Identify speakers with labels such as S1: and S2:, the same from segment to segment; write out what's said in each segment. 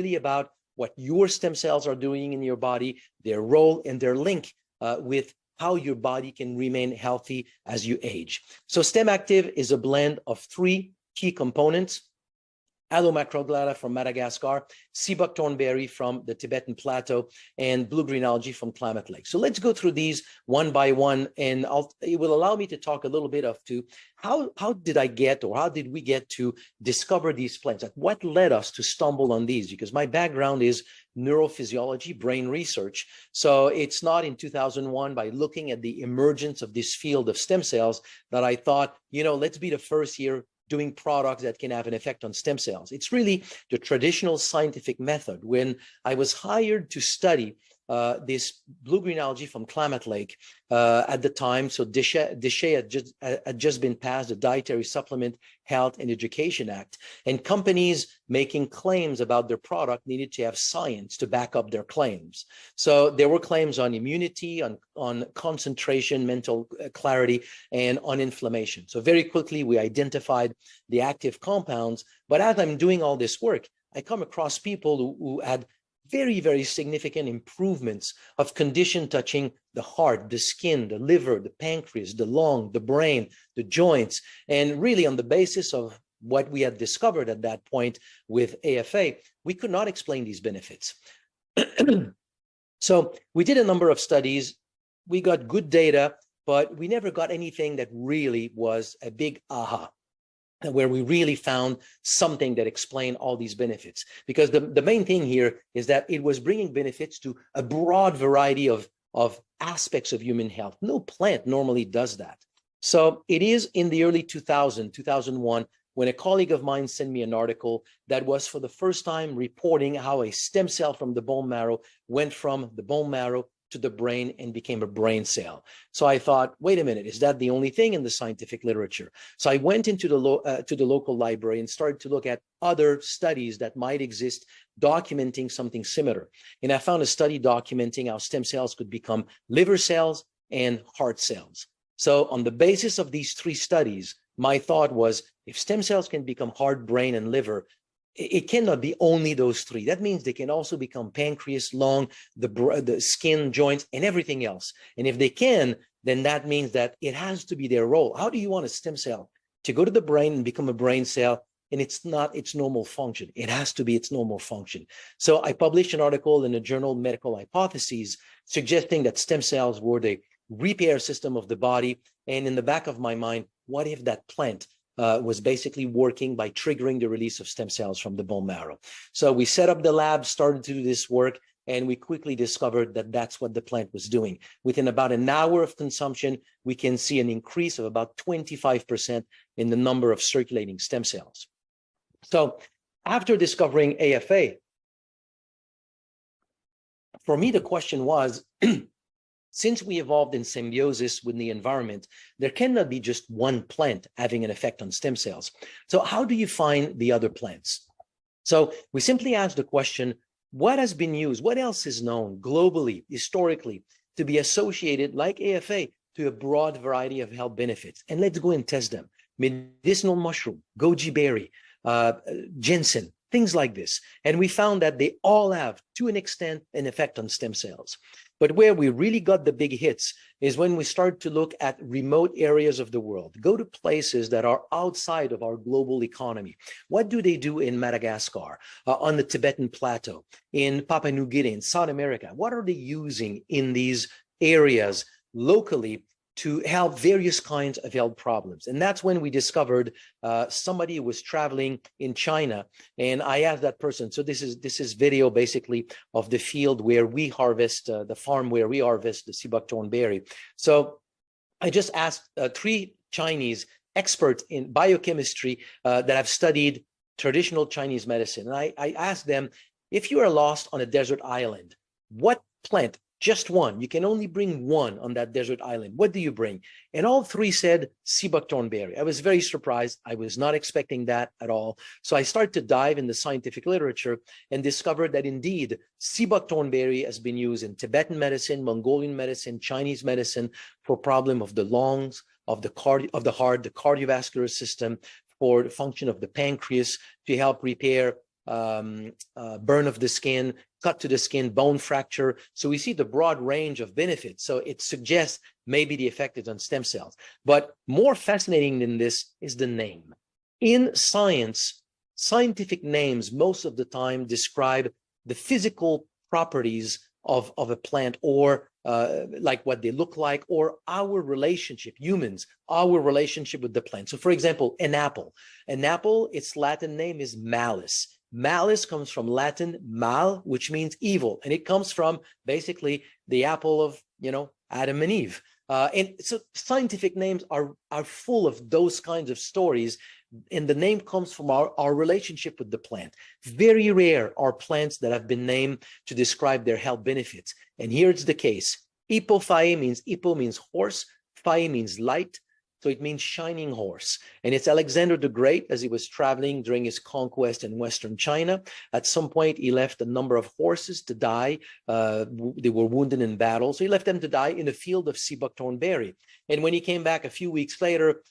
S1: really about what your stem cells are doing in your body, their role and their link with how your body can remain healthy as you age. So Stemactive is a blend of 3 key components: Aloe macroclada from Madagascar, sea buckthorn berry from the Tibetan Plateau, and blue-green algae from Klamath Lake. So let's go through these one by one, and it will allow me to talk a little bit of how did I get, or how did we get to discover these plants? Like, what led us to stumble on these? Because my background is neurophysiology, brain research. So it's not in 2001 by looking at the emergence of this field of stem cells that I thought, let's be the first here doing products that can have an effect on stem cells. It's really the traditional scientific method. When I was hired to study this blue-green algae from Klamath Lake at the time, so DSHEA had just been passed, the Dietary Supplement Health and Education Act, and companies making claims about their product needed to have science to back up their claims. So there were claims on immunity, on concentration, mental clarity, and on inflammation. So very quickly, we identified the active compounds. But as I'm doing all this work, I come across people who had very, very significant improvements of condition touching the heart, the skin, the liver, the pancreas, the lung, the brain, the joints. And really, on the basis of what we had discovered at that point with AFA, we could not explain these benefits. So we did a number of studies. We got good data, but we never got anything that really was a big aha, where we really found something that explained all these benefits. Because the main thing here is that it was bringing benefits to a broad variety of aspects of human health. No plant normally does that. So it is in the early 2001, when a colleague of mine sent me an article that was for the first time reporting how a stem cell from the bone marrow went from the bone marrow to the brain and became a brain cell. So I thought, wait a minute, is that the only thing in the scientific literature? So I went into the local library and started to look at other studies that might exist documenting something similar. And I found a study documenting how stem cells could become liver cells and heart cells. So on the basis of these 3 studies, my thought was, if stem cells can become heart, brain, and liver, it cannot be only those 3. That means they can also become pancreas, lung, the skin, joints, and everything else. And if they can, then that means that it has to be their role. How do you want a stem cell to go to the brain and become a brain cell, and it's not its normal function? It has to be its normal function. So I published an article in the journal Medical Hypotheses suggesting that stem cells were the repair system of the body. And in the back of my mind, what if that plant was basically working by triggering the release of stem cells from the bone marrow? So we set up the lab, started to do this work, and we quickly discovered that that's what the plant was doing. Within about an hour of consumption, we can see an increase of about 25% in the number of circulating stem cells. So after discovering AFA, for me, the question was, since we evolved in symbiosis with the environment, there cannot be just one plant having an effect on stem cells. So how do you find the other plants? So we simply asked the question, what has been used, what else is known globally, historically, to be associated, like AFA, to a broad variety of health benefits? And let's go and test them. Medicinal mushroom, goji berry, ginseng, things like this. And we found that they all have, to an extent, an effect on stem cells. But where we really got the big hits is when we start to look at remote areas of the world, go to places that are outside of our global economy. What do they do in Madagascar, on the Tibetan Plateau, in Papua New Guinea, in South America? What are they using in these areas locally to help various kinds of health problems? And that's when we discovered somebody who was traveling in China, and I asked that person. So this is video basically of the field where we harvest, the farm where we harvest the sea buckthorn berry. So I just asked 3 Chinese experts in biochemistry that have studied traditional Chinese medicine. And I asked them, if you are lost on a desert island, what plant? Just one. You can only bring one on that desert island. What do you bring? And all 3 said sea buckthorn berry. I was very surprised. I was not expecting that at all. So I started to dive in the scientific literature and discovered that indeed sea buckthorn berry has been used in Tibetan medicine, Mongolian medicine, Chinese medicine for problem of the lungs, of the heart, the cardiovascular system, for the function of the pancreas, to help repair burn of the skin, cut to the skin, bone fracture. So we see the broad range of benefits. So it suggests maybe the effect is on stem cells. But more fascinating than this is the name. In science, scientific names most of the time describe the physical properties of a plant, or like what they look like, or our relationship, humans, our relationship with the plant. So for example, an apple, its Latin name is Malus. Malus comes from Latin mal, which means evil. And it comes from basically the apple of, Adam and Eve. And so scientific names are full of those kinds of stories. And the name comes from our relationship with the plant. Very rare are plants that have been named to describe their health benefits. And here it's the case. Hippophae means, hippo means horse, phae means light. So it means shining horse. And it's Alexander the Great, as he was traveling during his conquest in Western China. At some point, he left a number of horses to die. They were wounded in battle. So he left them to die in a field of sea buckthorn berry. And when he came back a few weeks later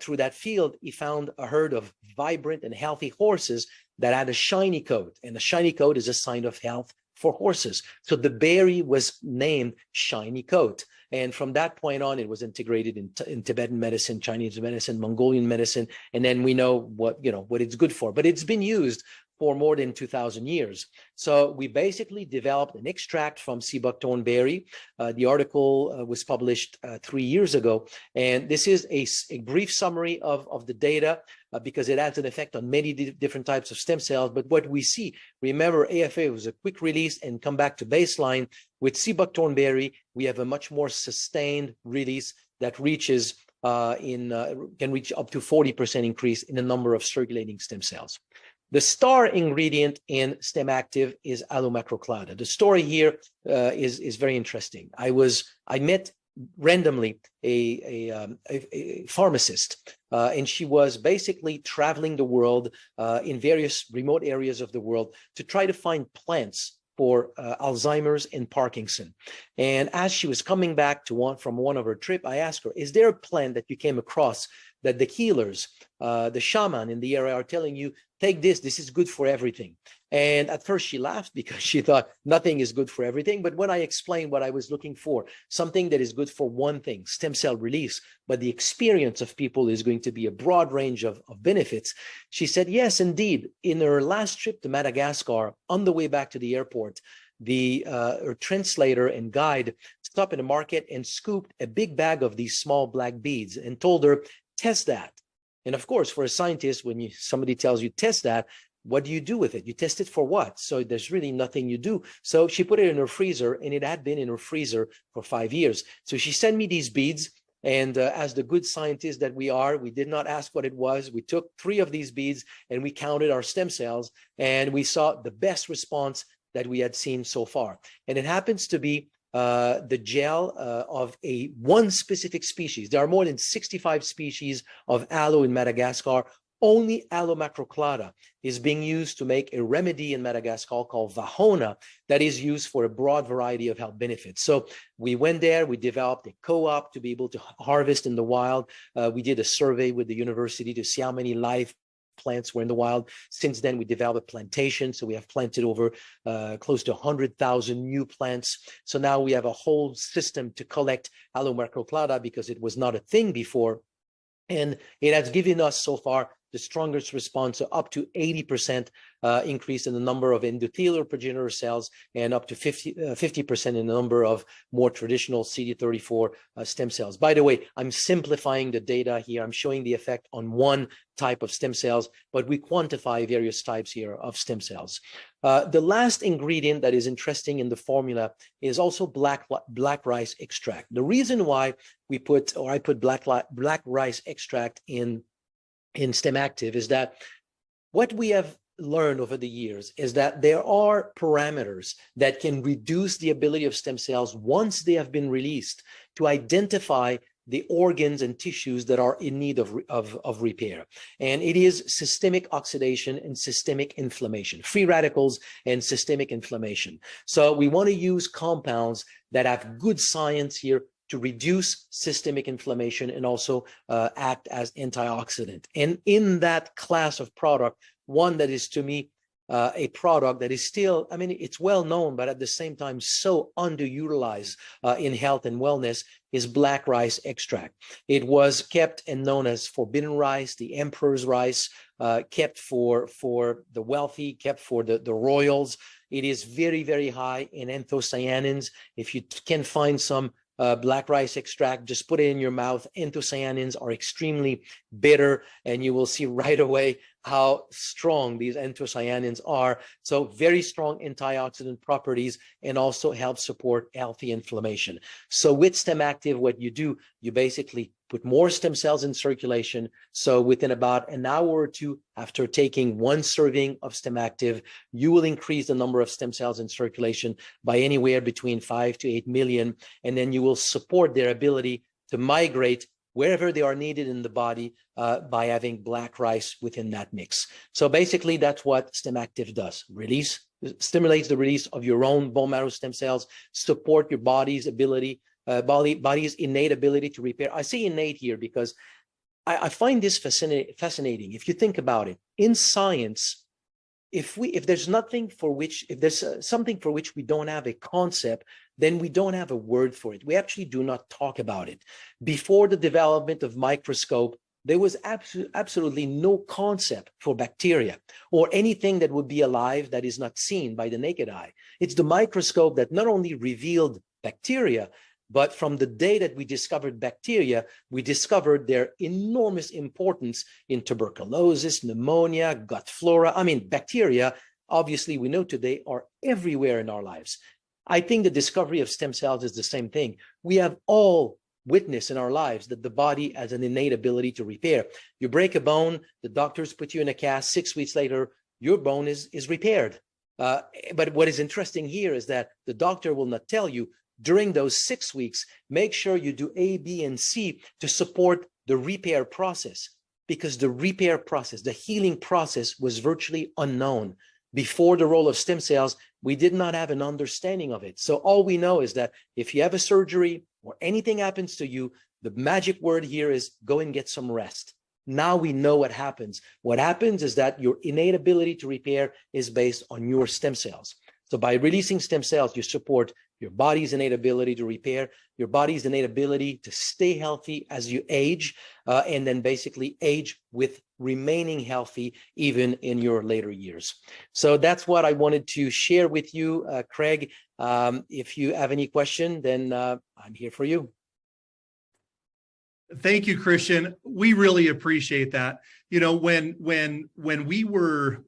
S1: through that field, he found a herd of vibrant and healthy horses that had a shiny coat. And a shiny coat is a sign of health for horses. So the berry was named shiny coat. And from that point on, it was integrated in Tibetan medicine, Chinese medicine, Mongolian medicine, and then we know what it's good for. But it's been used for more than 2,000 years. So we basically developed an extract from sea buckthorn berry. The article was published 3 years ago, and this is a brief summary of the data because it has an effect on many different types of stem cells. But what we see, remember, AFA was a quick release and come back to baseline. With sea buckthorn berry, we have a much more sustained release that reaches can reach up to 40% increase in the number of circulating stem cells. The star ingredient in Stemactive is Aloe macroclada. The story here is very interesting. I met randomly a pharmacist, and she was basically traveling the world in various remote areas of the world to try to find plants for Alzheimer's and Parkinson. And as she was coming back from one of her trip, I asked her, is there a plant that you came across that the healers, the shaman in the area are telling you, take this is good for everything? And at first she laughed because she thought nothing is good for everything. But when I explained what I was looking for, something that is good for one thing, stem cell release, but the experience of people is going to be a broad range of benefits, she said, yes, indeed. In her last trip to Madagascar, on the way back to the airport, her translator and guide stopped in a market and scooped a big bag of these small black beads and told her, test that. And of course, for a scientist, when somebody tells you test that, what do you do with it? You test it for what? So there's really nothing you do. So she put it in her freezer, and it had been in her freezer for 5 years. So she sent me these beads. And as the good scientists that we are, we did not ask what it was. We took 3 of these beads and we counted our stem cells, and we saw the best response that we had seen so far. And it happens to be the gel of one specific species. There are more than 65 species of aloe in Madagascar. Only Aloe macroclada is being used to make a remedy in Madagascar called Vahona that is used for a broad variety of health benefits. So we went there, we developed a co-op to be able to harvest in the wild. We did a survey with the university to see how many live plants were in the wild. Since then, we developed a plantation. So we have planted over close to 100,000 new plants. So now we have a whole system to collect Aloe macroclada because it was not a thing before. And it has given us so far the strongest response, so up to 80% increase in the number of endothelial progenitor cells and up to 50% in the number of more traditional CD34 stem cells. By the way, I'm simplifying the data here. I'm showing the effect on one type of stem cells, but we quantify various types here of stem cells. The last ingredient that is interesting in the formula is also black rice extract. The reason why I put black rice extract in Stemactive is that what we have learned over the years is that there are parameters that can reduce the ability of stem cells once they have been released to identify the organs and tissues that are in need of repair. And it is systemic oxidation and systemic inflammation, free radicals and systemic inflammation. So we want to use compounds that have good science here to reduce systemic inflammation and also act as antioxidant. And in that class of product, one that is to me a product that is still, I mean, it's well known, but at the same time so underutilized in health and wellness, is black rice extract. It was kept and known as forbidden rice, the emperor's rice, kept for the wealthy, kept for the royals. It is very, very high in anthocyanins. If you can find some black rice extract, just put it in your mouth. Anthocyanins are extremely bitter, and you will see right away how strong these anthocyanins are. So very strong antioxidant properties, and also help support healthy inflammation. So with Stemactive, what you do, you basically put more stem cells in circulation. So within about an hour or two after taking one serving of Stemactive, you will increase the number of stem cells in circulation by anywhere between 5 to 8 million. And then you will support their ability to migrate wherever they are needed in the body by having black rice within that mix. So basically, that's what Stemactive does. Stimulates the release of your own bone marrow stem cells, support your body's ability, body's innate ability to repair. I say innate here because I find this fascinating. If you think about it, in science, if there's something for which we don't have a concept, then we don't have a word for it. We actually do not talk about it. Before the development of microscope, there was absolutely no concept for bacteria or anything that would be alive that is not seen by the naked eye. It's the microscope that not only revealed bacteria, but from the day that we discovered bacteria, we discovered their enormous importance in tuberculosis, pneumonia, gut flora. I mean, bacteria, obviously, we know today are everywhere in our lives. I think the discovery of stem cells is the same thing. We have all witnessed in our lives that the body has an innate ability to repair. You break a bone, the doctors put you in a cast, 6 weeks later, your bone is repaired. But what is interesting here is that the doctor will not tell you, during those 6 weeks, make sure you do A, B, and C to support the repair process, because the repair process, the healing process, was virtually unknown. Before the role of stem cells, we did not have an understanding of it. So all we know is that if you have a surgery or anything happens to you, the magic word here is go and get some rest. Now we know what happens. What happens is that your innate ability to repair is based on your stem cells. So by releasing stem cells, you support your body's innate ability to repair, your body's innate ability to stay healthy as you age, and then basically age with remaining healthy even in your later years. So that's what I wanted to share with you, Craig. If you have any question, then I'm here for you.
S2: Thank you, Christian. We really appreciate that. You know, when we were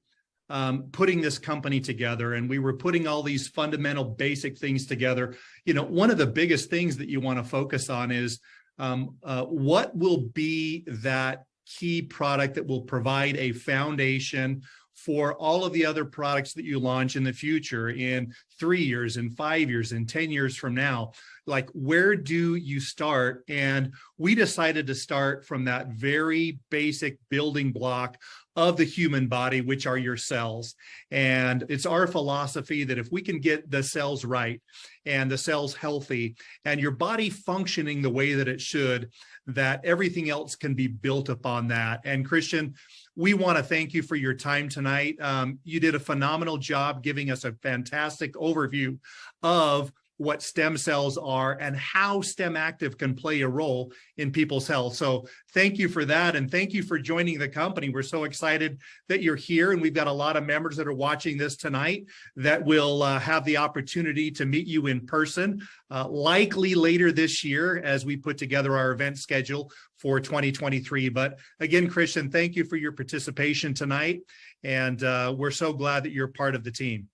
S2: putting this company together and we were putting all these fundamental basic things together, you know, one of the biggest things that you want to focus on is what will be that key product that will provide a foundation for all of the other products that you launch in the future, in 3 years, in 5 years, in 10 years from now. Like, where do you start? And we decided to start from that very basic building block of the human body, which are your cells. And it's our philosophy that if we can get the cells right and the cells healthy and your body functioning the way that it should, that everything else can be built upon that. And Christian, we want to thank you for your time tonight. You did a phenomenal job giving us a fantastic overview of what stem cells are and how Stemactive can play a role in people's health. So thank you for that. And thank you for joining the company. We're so excited that you're here. And we've got a lot of members that are watching this tonight that will have the opportunity to meet you in person, likely later this year as we put together our event schedule for 2023. But again, Christian, thank you for your participation tonight. And we're so glad that you're part of the team.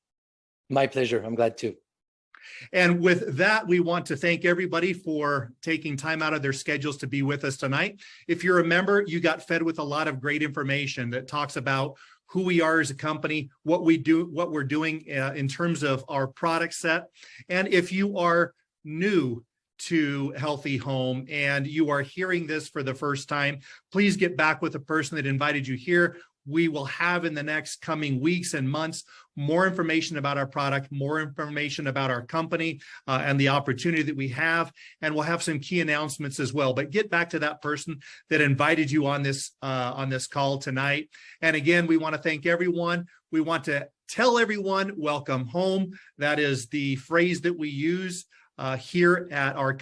S1: My pleasure. I'm glad to.
S2: And with that, we want to thank everybody for taking time out of their schedules to be with us tonight. If you're a member, you got fed with a lot of great information that talks about who we are as a company, what we do, what we're doing in terms of our product set. And if you are new to Healthy Home and you are hearing this for the first time, please get back with the person that invited you here. we will have in the next coming weeks and months more information about our product, more information about our company and the opportunity that we have, and we'll have some key announcements as well. But get back to that person that invited you on this call tonight. And again, we want to thank everyone. We want to tell everyone, welcome home. That is the phrase that we use here at our